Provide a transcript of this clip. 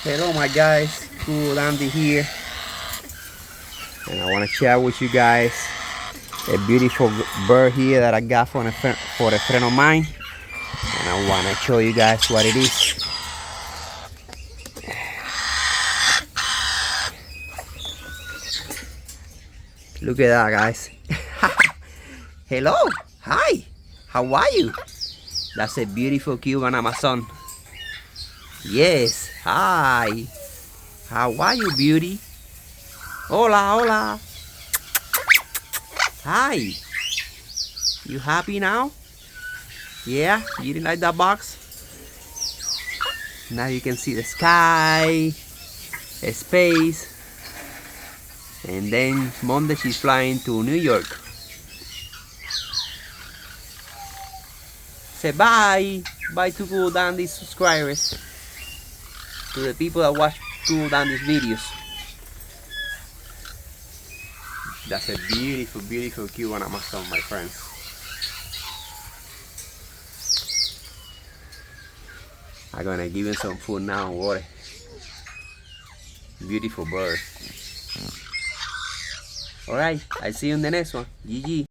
Hello my guys, cool Andy here, and I want to share with you guys a beautiful bird here that I got for a friend of mine, and I want to show you guys what it is. Look at that, guys. Hello, hi, how are you? That's a beautiful Cuban Amazon. Yes, hi, how are you, beauty? Hola, hola. Hi, you happy now? Yeah, you didn't like that box? Now you can see the sky, space, and then Monday she's flying to New York. Say bye, bye to Cool Dandy's subscribers, to the people that watch Cool Dandy's videos. That's a beautiful, beautiful Cuban Amazon, my friends. I'm gonna give him some food now and water. Beautiful bird. Alright, I'll see you in the next one. GG.